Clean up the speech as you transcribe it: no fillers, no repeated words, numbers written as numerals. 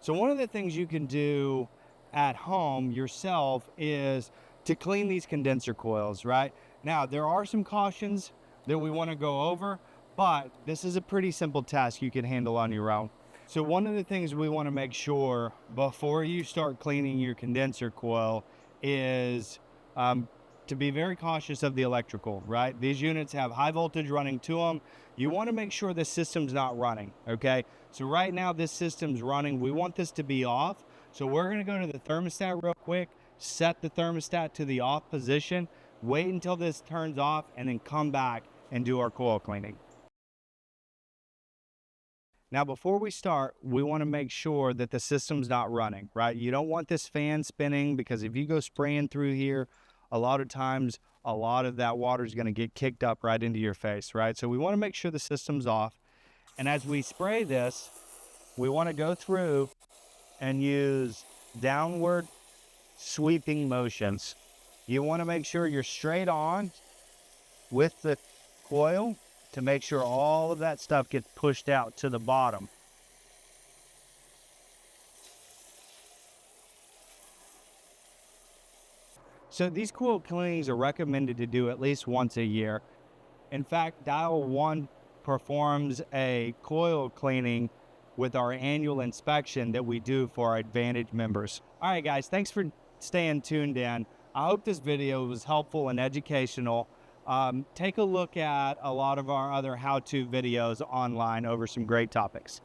So one of the things you can do at home yourself is to clean these condenser coils, right? Now, there are some cautions that we want to go over, but this is a pretty simple task you can handle on your own. So one of the things we want to make sure before you start cleaning your condenser coil is to be very cautious of the electrical, right? These units have high voltage running to them. You want to make sure the system's not running, okay? So right now this system's running. We want this to be off. So we're going to go to the thermostat real quick, set the thermostat to the off position, wait until this turns off, and then come back and do our coil cleaning. Now, before we start, we want to make sure that the system's not running, right? You don't want this fan spinning, because if you go spraying through here, a lot of times, a lot of that water is going to get kicked up right into your face, right? So we want to make sure the system's off. And as we spray this, we want to go through and use downward sweeping motions. You want to make sure you're straight on with the coil to make sure all of that stuff gets pushed out to the bottom. So these coil cleanings are recommended to do at least once a year. In fact, Dial 1 performs a coil cleaning with our annual inspection that we do for our Advantage members. All right, guys, thanks for staying tuned in. I hope this video was helpful and educational. Take a look at a lot of our other how-to videos online over some great topics.